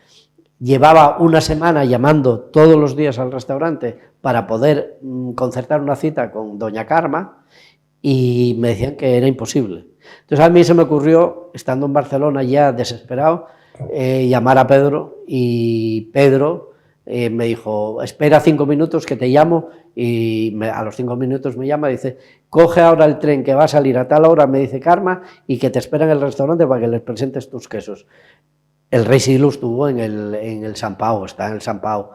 Llevaba una semana llamando todos los días al restaurante para poder concertar una cita con doña Carma, y me decían que era imposible. Entonces a mí se me ocurrió, estando en Barcelona ya desesperado, llamar a Pedro, y Pedro me dijo, espera 5 minutos que te llamo, y a los 5 minutos me llama y dice, coge ahora el tren que va a salir a tal hora, me dice Karma, y que te espera en el restaurante para que les presentes tus quesos. El Rey Siglo estuvo en el San Pau, está en el San Pau.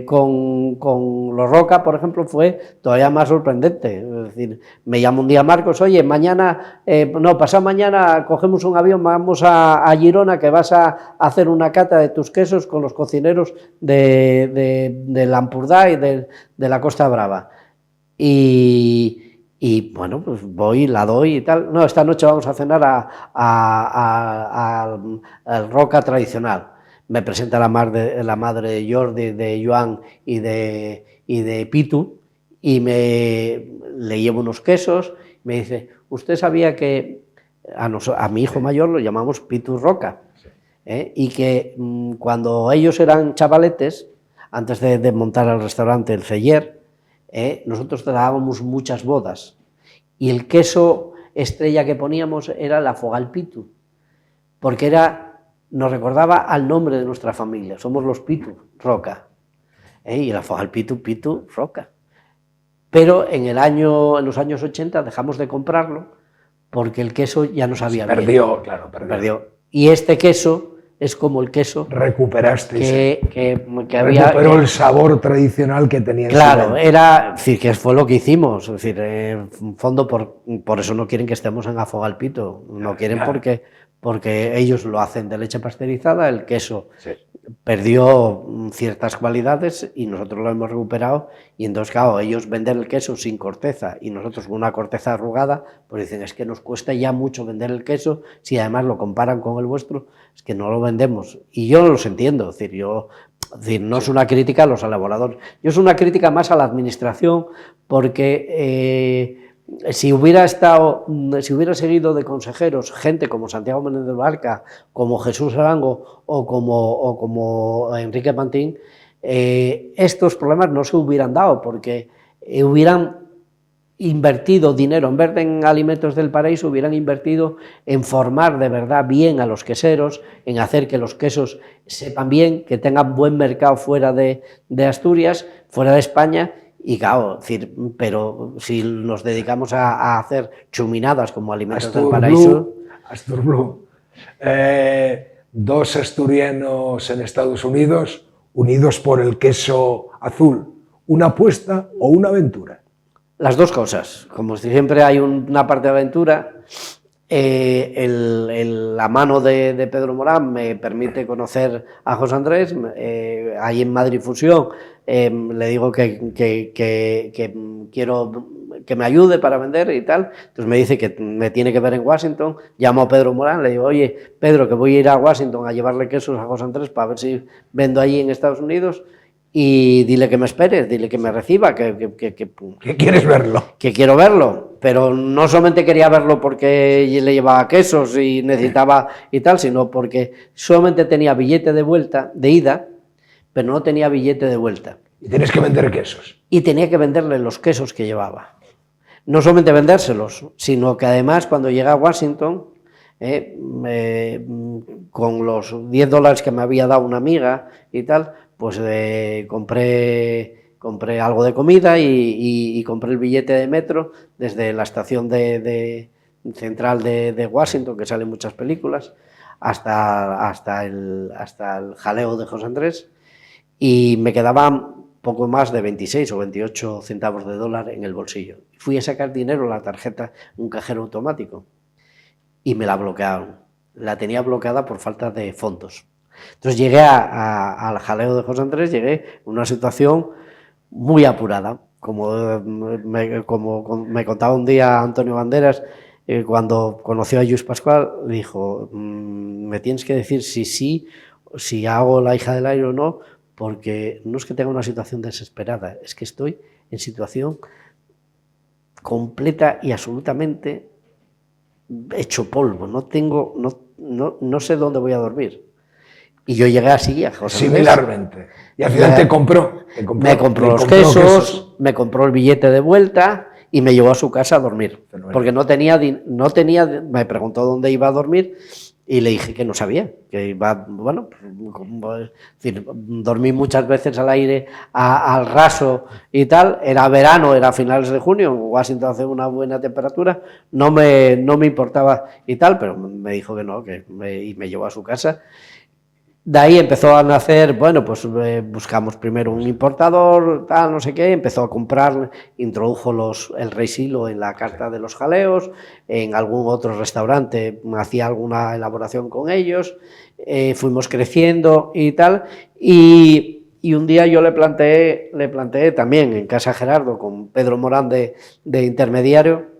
Con los Roca, por ejemplo, fue todavía más sorprendente. Es decir, me llama un día Marcos, oye, pasado mañana cogemos un avión, vamos a Girona, que vas a hacer una cata de tus quesos con los cocineros de l'Empordà y de la Costa Brava. Y bueno, pues voy, la doy y tal. No, esta noche vamos a cenar al Roca tradicional. Me presenta la madre de Jordi, de Joan y de Pitu, y le llevo unos quesos, me dice, ¿usted sabía que a mi hijo mayor lo llamamos Pitu Roca? Y que cuando ellos eran chavaletes, antes de montar el restaurante El Celler, nosotros dábamos muchas bodas, y el queso estrella que poníamos era la Fogal Pitu, porque nos recordaba al nombre de nuestra familia, somos los Pitu Roca, y la Fogal Pitu Roca. Pero en los años 80 dejamos de comprarlo porque el queso ya no sabía bien. Perdió, claro, perdió. Y este queso es como el queso recuperaste que había. Recuperó el sabor tradicional que tenía. Claro, era, es decir, que fue lo que hicimos. Es decir, en fondo por eso no quieren que estemos en Afogal Pitu. No quieren porque ellos lo hacen de leche pasteurizada, el queso perdió ciertas cualidades y nosotros lo hemos recuperado, y entonces, claro, ellos venden el queso sin corteza y nosotros con una corteza arrugada, pues dicen, es que nos cuesta ya mucho vender el queso, si además lo comparan con el vuestro, es que no lo vendemos. Y yo los entiendo, es decir, no es una crítica a los elaboradores, yo es una crítica más a la administración, porque si hubiera seguido de consejeros gente como Santiago Menéndez Barca, como Jesús Arango o como Enrique Pantín, estos problemas no se hubieran dado, porque hubieran invertido dinero, en vez de en Alimentos del Paraíso, hubieran invertido en formar de verdad bien a los queseros, en hacer que los quesos sepan bien, que tengan buen mercado fuera de Asturias, fuera de España. Y claro, pero si nos dedicamos a hacer chuminadas como Alimentos del Paraíso... Astur Blue. Dos asturianos en Estados Unidos unidos por el queso azul. ¿Una apuesta o una aventura? Las dos cosas. Como siempre hay una parte de aventura, la mano de Pedro Morán me permite conocer a José Andrés. Ahí en Madrid Fusión le digo que quiero que me ayude para vender y tal. Entonces me dice que me tiene que ver en Washington. Llamo a Pedro Morán, le digo, oye, Pedro, que voy a ir a Washington a llevarle quesos a José Andrés para ver si vendo allí en Estados Unidos. Y dile que me espere, dile que me reciba, que quieres verlo. Que quiero verlo, pero no solamente quería verlo porque le llevaba quesos y necesitaba y tal, sino porque solamente tenía billete de vuelta, de ida, pero no tenía billete de vuelta. Y tienes que vender quesos. Y tenía que venderle los quesos que llevaba. No solamente vendérselos, sino que además cuando llegué a Washington, con los $10 que me había dado una amiga y tal, pues compré algo de comida y compré el billete de metro desde la estación central de Washington, que salen muchas películas, hasta el jaleo de José Andrés, y me quedaban poco más de 26 o 28 centavos de dólar en el bolsillo. Fui a sacar dinero en la tarjeta, un cajero automático, y me la bloquearon. La tenía bloqueada por falta de fondos. Entonces llegué al jaleo de José Andrés, llegué en una situación muy apurada. Como me contaba un día Antonio Banderas, cuando conoció a Lluís Pascual, le dijo, me tienes que decir si hago La hija del aire o no, porque no es que tenga una situación desesperada, es que estoy en situación completa y absolutamente hecho polvo, no sé dónde voy a dormir. Y yo llegué así a José Andrés. Similarmente. Y al final te compró. Me compró los quesos, me compró el billete de vuelta y me llevó a su casa a dormir. Porque no tenía, me preguntó dónde iba a dormir y le dije que no sabía, que iba, bueno, es decir, dormí muchas veces al aire, al raso y tal. Era verano, era a finales de junio, en Washington hace una buena temperatura, no me importaba y tal, pero me dijo que no, y me llevó a su casa. De ahí empezó a nacer, bueno, pues buscamos primero un importador, tal, no sé qué, empezó a comprar, introdujo el Rey Silo en la carta de los jaleos, en algún otro restaurante hacía alguna elaboración con ellos, fuimos creciendo y tal, y un día yo le planteé también en Casa Gerardo con Pedro Morán de intermediario,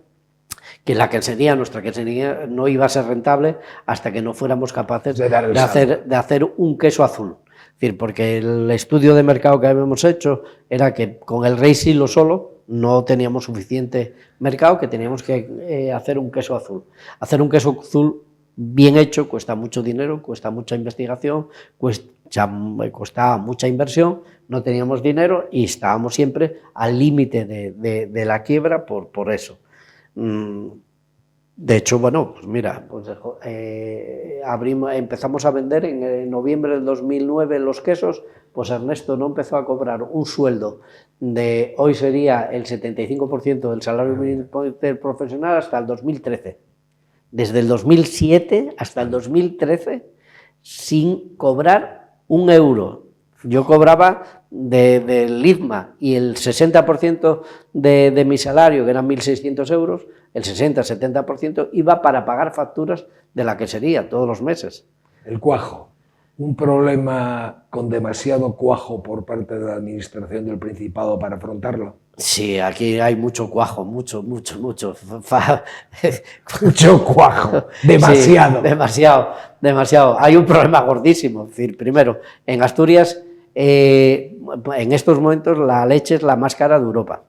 que la quesería, nuestra quesería, no iba a ser rentable hasta que no fuéramos capaces de hacer un queso azul. Es decir, porque el estudio de mercado que habíamos hecho era que con el Rey Silo solo no teníamos suficiente mercado, que teníamos que hacer un queso azul. Hacer un queso azul bien hecho cuesta mucho dinero, cuesta mucha investigación, costaba mucha inversión, no teníamos dinero y estábamos siempre al límite de la quiebra por eso. De hecho, bueno, pues mira, pues empezamos a vender en noviembre del 2009 los quesos, pues Ernesto no empezó a cobrar un sueldo de, hoy sería el 75% del salario mínimo profesional hasta el 2013. Desde el 2007 hasta el 2013 sin cobrar un euro. Yo cobraba del IZMA y el 60% de mi salario, que eran 1.600 euros, el 60-70% iba para pagar facturas de la quesería todos los meses. El cuajo, un problema con demasiado cuajo por parte de la Administración del Principado para afrontarlo. Sí, aquí hay mucho cuajo, mucho. Mucho cuajo, demasiado. Sí, demasiado. Hay un problema gordísimo. Es decir, primero, en Asturias, en estos momentos la leche es la más cara de Europa.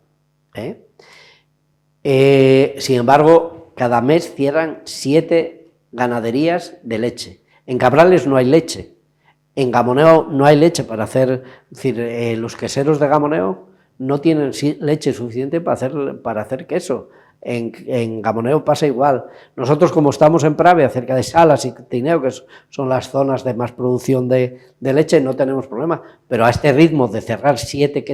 Sin embargo, cada mes cierran 7 ganaderías de leche. En Cabrales no hay leche. En Gamoneo no hay leche para hacer. Es decir, los queseros de Gamoneo no tienen leche suficiente para hacer queso. En Gamoneo pasa igual. Nosotros, como estamos en Pravia, cerca de Salas y Tineo, que son las zonas de más producción de leche, no tenemos problema. Pero a este ritmo de cerrar 7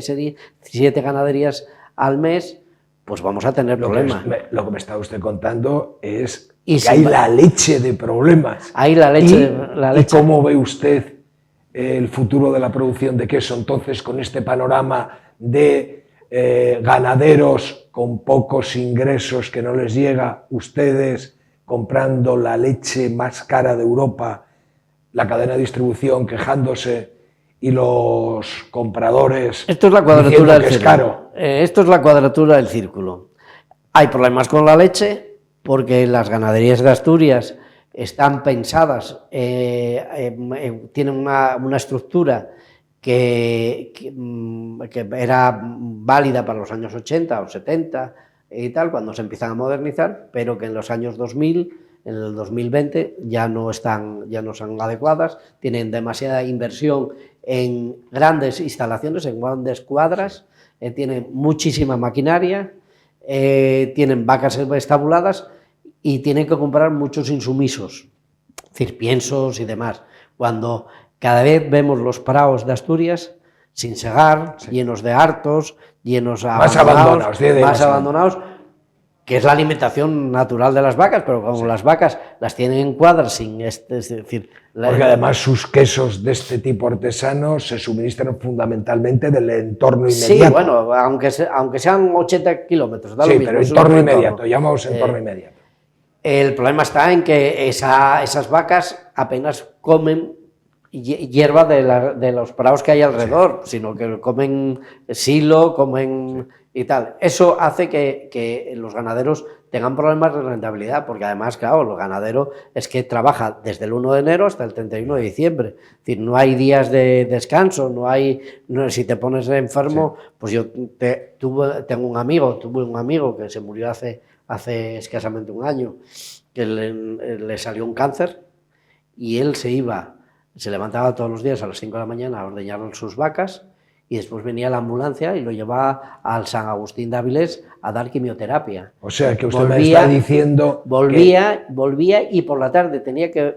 ganaderías al mes, pues vamos a tener problemas. Lo que me está usted contando es que hay la leche de problemas. Hay la leche. ¿Y cómo ve usted el futuro de la producción de queso entonces con este panorama de ganaderos con pocos ingresos que no les llega, ustedes comprando la leche más cara de Europa, la cadena de distribución quejándose y los compradores Esto es la cuadratura del círculo? Caro? Esto es la cuadratura del círculo. Hay problemas con la leche porque las ganaderías de Asturias están pensadas, tienen una estructura que era válida para los años 80 o 70 y tal, cuando se empiezan a modernizar, pero que en los años 2000, en el 2020, ya no son adecuadas, tienen demasiada inversión en grandes instalaciones, en grandes cuadras, tienen muchísima maquinaria, tienen vacas estabuladas y tienen que comprar muchos insumisos, es decir, piensos y demás. Cuando cada vez vemos los praos de Asturias sin segar, sí, llenos de hartos, más abandonados, que es la alimentación natural de las vacas, pero como sí, las vacas las tienen en cuadras sin es decir... Porque además sus quesos de este tipo artesanos se suministran fundamentalmente del entorno inmediato. Sí, bueno, aunque sean 80 kilómetros, da sí, lo mismo. Pero entorno inmediato, llamamos entorno inmediato. El problema está en que esas vacas apenas comen hierba de los prados que hay alrededor, sí, sino que comen silo, comen sí, y tal. Eso hace que los ganaderos tengan problemas de rentabilidad, porque además, claro, los ganaderos es que trabaja desde el 1 de enero hasta el 31 de diciembre. Es decir, no hay días de descanso, si te pones enfermo, sí, pues yo tuve un amigo que se murió hace escasamente un año, que le salió un cáncer y él se levantaba todos los días a las 5 de la mañana a ordeñar sus vacas y después venía la ambulancia y lo llevaba al San Agustín de Avilés a dar quimioterapia. O sea, que usted me está diciendo... Volvía y por la tarde tenía que,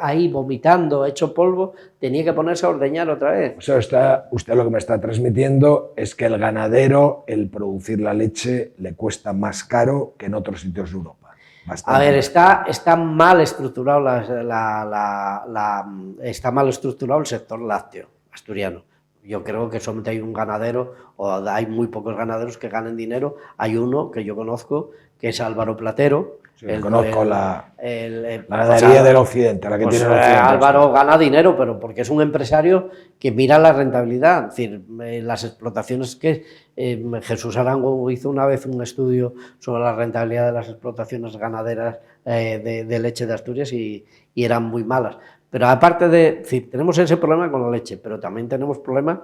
ahí vomitando, hecho polvo, tenía que ponerse a ordeñar otra vez. O sea, usted lo que me está transmitiendo es que el ganadero, el producir la leche, le cuesta más caro que en otros sitios de Europa. Bastante. A ver, está mal estructurado está mal estructurado el sector lácteo asturiano. Yo creo que solamente hay un ganadero, o hay muy pocos ganaderos que ganen dinero. Hay uno que yo conozco, que es Álvaro Platero. Sí, conozco la ganadería del Occidente, la que tiene el Occidente. Álvaro gana dinero, pero porque es un empresario que mira la rentabilidad. Es decir, las explotaciones que... Jesús Arango hizo una vez un estudio sobre la rentabilidad de las explotaciones ganaderas de leche de Asturias y eran muy malas. Pero aparte de... Es decir, tenemos ese problema con la leche, pero también tenemos problema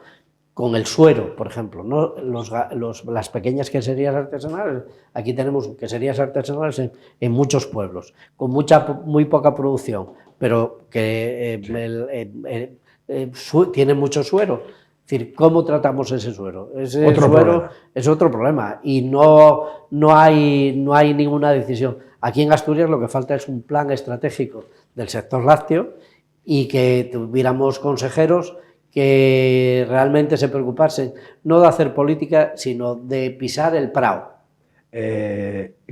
con el suero, por ejemplo, ¿no? Las pequeñas queserías artesanales, aquí tenemos queserías artesanales en muchos pueblos, con muy poca producción, pero que tienen mucho suero. Es decir, ¿cómo tratamos ese suero? Ese suero es otro problema y no hay ninguna decisión. Aquí en Asturias lo que falta es un plan estratégico del sector lácteo y que tuviéramos consejeros que realmente se preocupasen no de hacer política, sino de pisar el prao.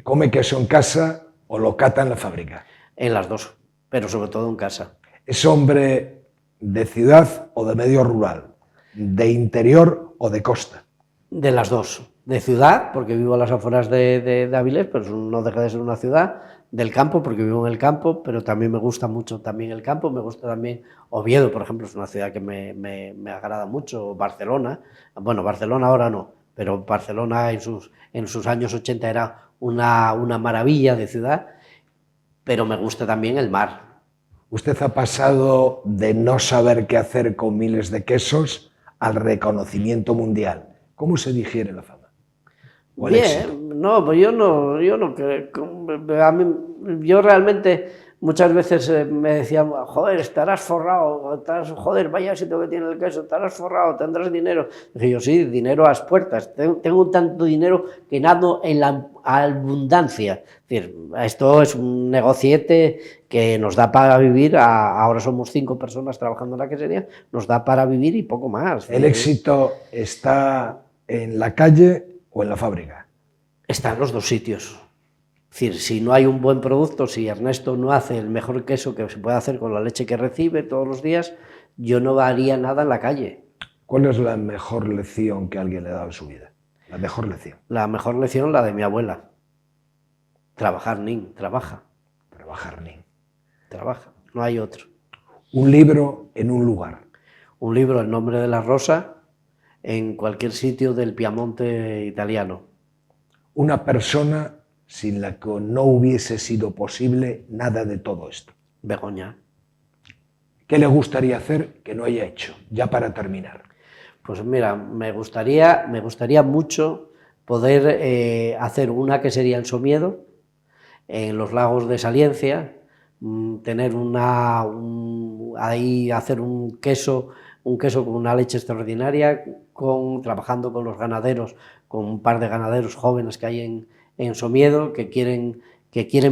¿Come queso en casa o lo cata en la fábrica? En las dos, pero sobre todo en casa. ¿Es hombre de ciudad o de medio rural? ¿De interior o de costa? De las dos. De ciudad, porque vivo a las afueras de Avilés, pero no deja de ser una ciudad. Del campo, porque vivo en el campo, pero también me gusta mucho también el campo. Me gusta también Oviedo, por ejemplo, es una ciudad que me agrada mucho. Barcelona, bueno, Barcelona ahora no, pero Barcelona en sus años 80 era una maravilla de ciudad, pero me gusta también el mar. Usted ha pasado de no saber qué hacer con miles de quesos al reconocimiento mundial. ¿Cómo se digiere la fama? Bien, no, pues yo no creo. Yo realmente muchas veces me decían, joder, estarás forrado, joder, vaya éxito que tiene el queso, estarás forrado, tendrás dinero. Dije yo, sí, dinero a las puertas, tengo tanto dinero que nado en la abundancia. Es decir, esto es un negociete que nos da para vivir, ahora somos 5 personas trabajando en la quesería, nos da para vivir y poco más. ¿El éxito está en la calle o en la fábrica? Está en los dos sitios. Es decir, si no hay un buen producto, si Ernesto no hace el mejor queso que se puede hacer con la leche que recibe todos los días, yo no haría nada en la calle. ¿Cuál es la mejor lección que alguien le ha dado en su vida? La mejor lección. La mejor lección, la de mi abuela. Trabajar, nin, trabaja. Trabajar, nin. Trabaja, no hay otro. Un libro en un lugar. Un libro, El nombre de la rosa, en cualquier sitio del Piamonte italiano. Una persona sin la que no hubiese sido posible nada de todo esto. Begoña. ¿Qué le gustaría hacer que no haya hecho? Ya para terminar. Pues mira, me gustaría mucho poder hacer una quesería en Somiedo, en los lagos de Saliencia, tener ahí hacer un queso con una leche extraordinaria, trabajando con los ganaderos, con un par de ganaderos jóvenes que hay en Somiedo, que quieren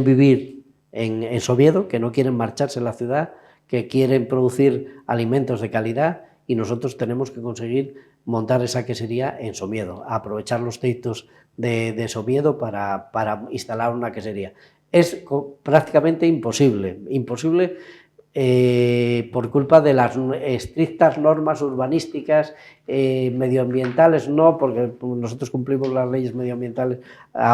vivir en Somiedo, que no quieren marcharse en la ciudad, que quieren producir alimentos de calidad, y nosotros tenemos que conseguir montar esa quesería en Somiedo, aprovechar los teitos de Somiedo para instalar una quesería. Es prácticamente imposible por culpa de las estrictas normas urbanísticas, medioambientales no, porque nosotros cumplimos las leyes medioambientales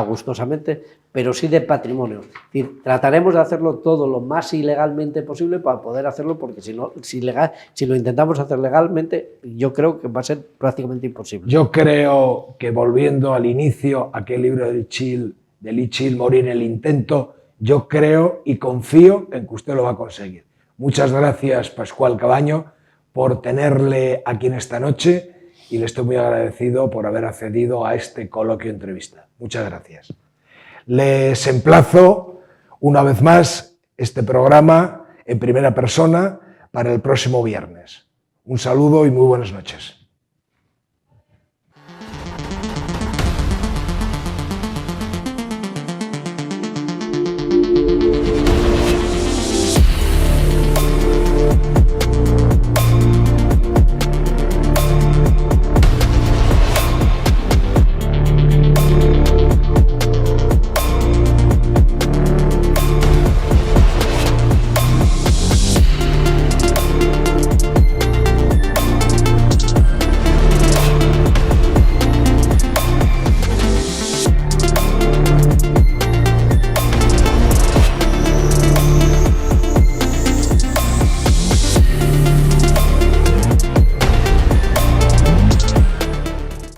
gustosamente, pero sí de patrimonio. Es decir, trataremos de hacerlo todo lo más ilegalmente posible para poder hacerlo, porque si lo intentamos hacer legalmente, yo creo que va a ser prácticamente imposible. Yo creo que, volviendo al inicio, aquel libro de Lee Child, Morir en el intento, yo creo y confío en que usted lo va a conseguir. Muchas gracias, Pascual Cabaño, por tenerle aquí en esta noche, y le estoy muy agradecido por haber accedido a este coloquio entrevista. Muchas gracias. Les emplazo una vez más este programa en primera persona para el próximo viernes. Un saludo y muy buenas noches.